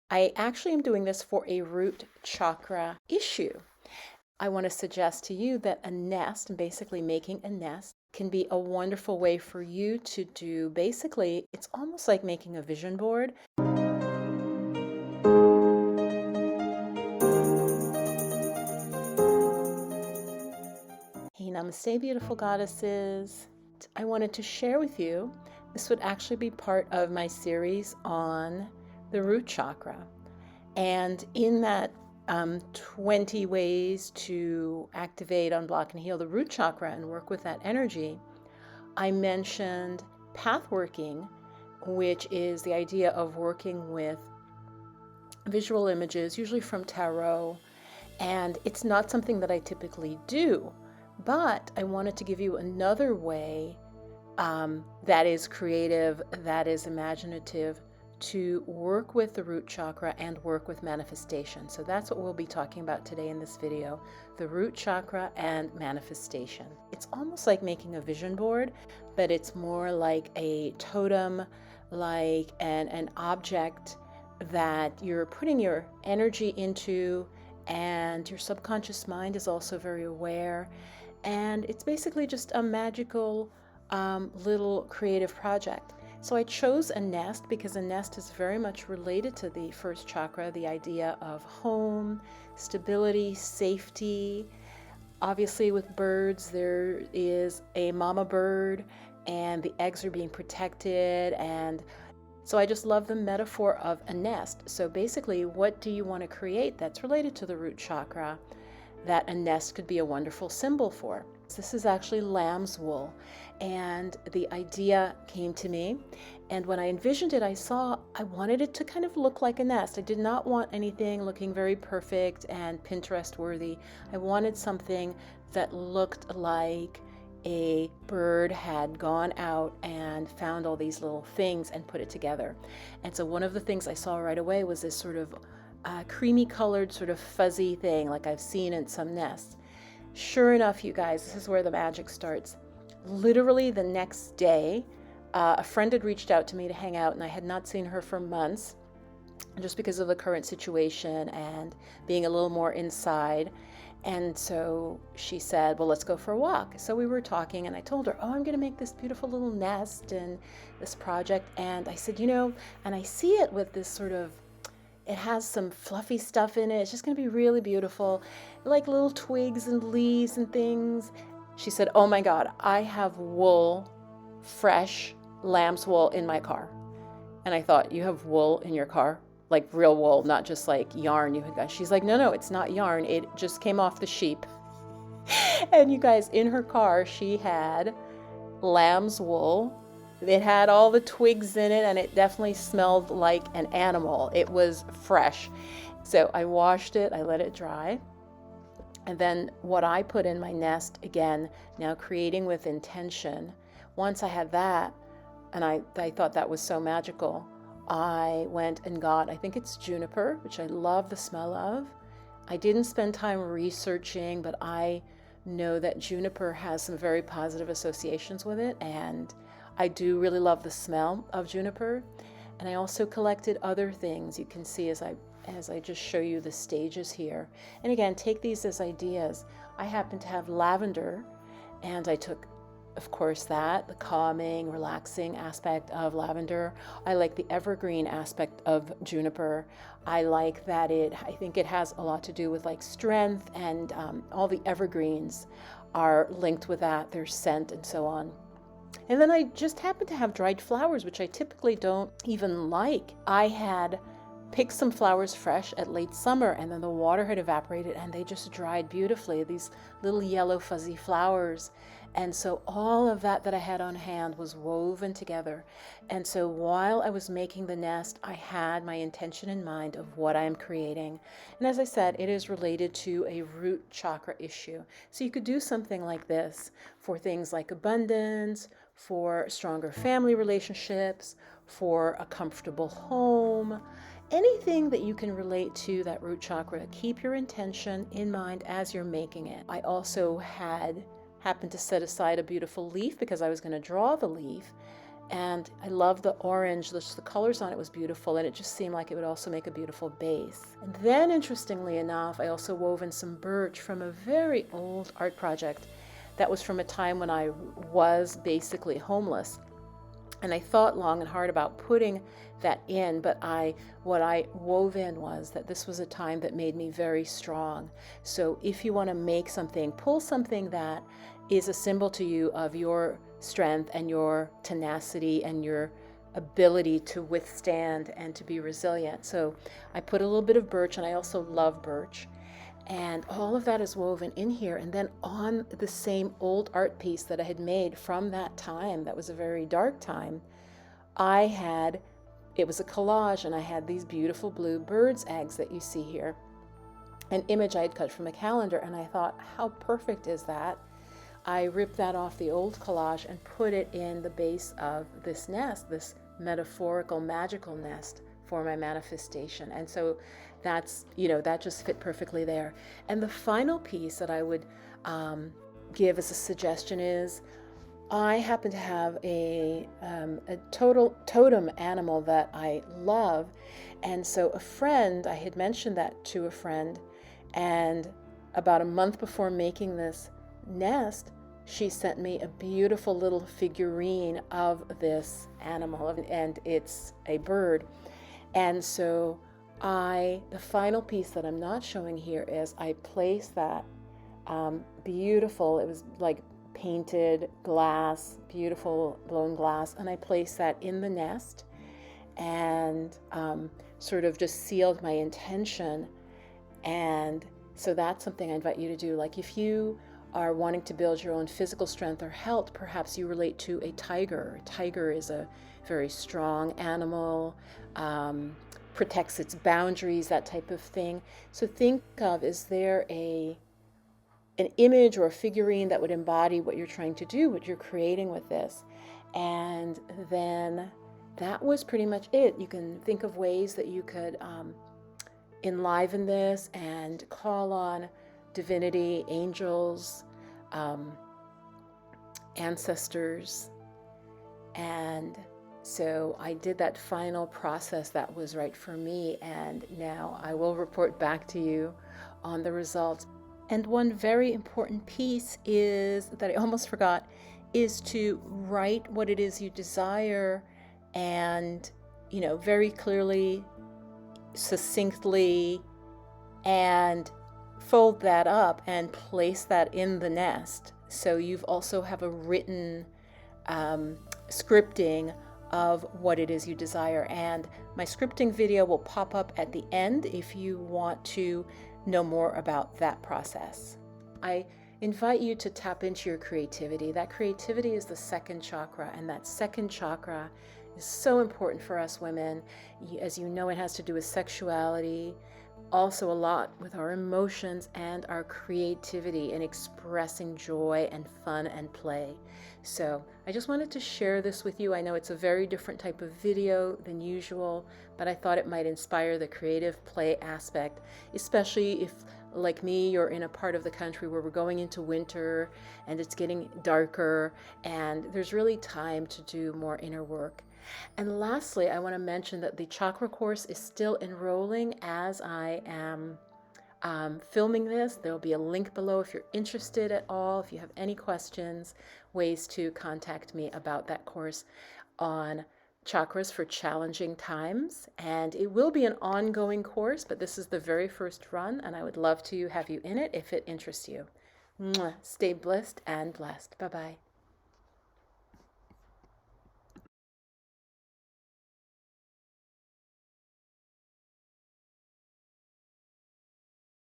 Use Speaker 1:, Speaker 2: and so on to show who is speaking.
Speaker 1: I actually am doing this for a root chakra issue. I want to suggest to you that a nest, and basically making a nest, can be a wonderful way for you to do, basically, it's almost like making a vision board. Hey, namaste, beautiful goddesses. I wanted to share with you, this would actually be part of my series on the root chakra. And in that 20 ways to activate, unblock, and heal the root chakra and work with that energy, I mentioned path working, which is the idea of working with visual images, usually from tarot. And it's not something that I typically do, but I wanted to give you another way that is creative, that is imaginative, to work with the root chakra and work with manifestation. So that's what we'll be talking about today in this video, the root chakra and manifestation. It's almost like making a vision board, but it's more like a totem, like an object that you're putting your energy into, and your subconscious mind is also very aware. And it's basically just a magical little creative project. So I chose a nest because a nest is very much related to the first chakra, the idea of home, stability, safety. Obviously with birds, there is a mama bird and the eggs are being protected. And so I just love the metaphor of a nest. So basically, what do you want to create that's related to the root chakra that a nest could be a wonderful symbol for? This is actually lamb's wool, and the idea came to me, and when I envisioned it, I wanted it to kind of look like a nest. I did not want anything looking very perfect and Pinterest worthy. I wanted something that looked like a bird had gone out and found all these little things and put it together. And so one of the things I saw right away was this sort of creamy colored, sort of fuzzy thing like I've seen in some nests. Sure enough, you guys, this is where the magic starts. Literally the next day, a friend had reached out to me to hang out, and I had not seen her for months just because of the current situation and being a little more inside. And so she said, well, let's go for a walk. So we were talking, and I told her, oh, I'm going to make this beautiful little nest and this project. And I said, and I see it with this sort of, it has some fluffy stuff in it. It's just going to be really beautiful, like little twigs and leaves and things. She said, oh my God, I have wool, fresh lamb's wool in my car. And I thought, you have wool in your car? Like real wool, not just like yarn you had got. She's like, no, it's not yarn. It just came off the sheep. And you guys, in her car, she had lamb's wool. It had all the twigs in it, and it definitely smelled like an animal. It was fresh. So I washed it, I let it dry. And then what I put in my nest, again, now creating with intention. Once I had that, and I thought that was so magical, I went and got, I think it's juniper, which I love the smell of. I didn't spend time researching, but I know that juniper has some very positive associations with it, and I do really love the smell of juniper. And I also collected other things. You can see as I just show you the stages here. And again, take these as ideas. I happen to have lavender, and I took, of course, the calming, relaxing aspect of lavender. I like the evergreen aspect of juniper. I like that I think it has a lot to do with like strength, and all the evergreens are linked with that, their scent and so on. And then I just happened to have dried flowers, which I typically don't even like. I had picked some flowers fresh at late summer, and then the water had evaporated and they just dried beautifully, these little yellow fuzzy flowers. And so all of that I had on hand was woven together. And so while I was making the nest, I had my intention in mind of what I am creating. And as I said, it is related to a root chakra issue. So you could do something like this for things like abundance, for stronger family relationships, for a comfortable home, anything that you can relate to that root chakra. Keep your intention in mind as you're making it. I also happened to set aside a beautiful leaf because I was going to draw the leaf. And I love the orange, the colors on it was beautiful, and it just seemed like it would also make a beautiful base. And then, interestingly enough, I also wove in some birch from a very old art project that was from a time when I was basically homeless. And I thought long and hard about putting that in, but what I wove in was that this was a time that made me very strong. So if you want to make something, pull something that is a symbol to you of your strength and your tenacity and your ability to withstand and to be resilient. So I put a little bit of birch, and I also love birch. And all of that is woven in here. And then on the same old art piece that I had made from that time, that was a very dark time, it was a collage, and I had these beautiful blue bird's eggs that you see here, an image I had cut from a calendar. And I thought, how perfect is that? I ripped that off the old collage and put it in the base of this nest, this metaphorical, magical nest for my manifestation. And so that just fit perfectly there. And the final piece that I would give as a suggestion is, I happen to have a totem animal that I love. And so I had mentioned that to a friend, and about a month before making this nest, she sent me a beautiful little figurine of this animal, and it's a bird. And so the final piece that I'm not showing here is I placed that beautiful, it was like painted glass, beautiful blown glass, and I placed that in the nest and sort of just sealed my intention. And so that's something I invite you to do. Like, if you are wanting to build your own physical strength or health, perhaps you relate to a tiger. A tiger is a very strong animal, protects its boundaries, that type of thing. So think of, is there an image or a figurine that would embody what you're trying to do, what you're creating with this? And then that was pretty much it. You can think of ways that you could enliven this and call on divinity, angels, ancestors. And so I did that final process that was right for me, and now I will report back to you on the results. And one very important piece is, that I almost forgot, is to write what it is you desire, and very clearly, succinctly, and fold that up and place that in the nest. So you've also have a written scripting of what it is you desire. And my scripting video will pop up at the end if you want to know more about that process. I invite you to tap into your creativity. That creativity is the second chakra, and that second chakra is so important for us women. As you know, it has to do with sexuality, also a lot with our emotions and our creativity and expressing joy and fun and play. So I just wanted to share this with you. I know it's a very different type of video than usual, but I thought it might inspire the creative play aspect, especially if, like me, you're in a part of the country where we're going into winter and it's getting darker, and there's really time to do more inner work. And lastly, I want to mention that the chakra course is still enrolling as I am filming this. There will be a link below if you're interested at all, if you have any questions, ways to contact me about that course on chakras for challenging times. And it will be an ongoing course, but this is the very first run, and I would love to have you in it if it interests you. Mwah. Stay blissed and blessed. Bye-bye.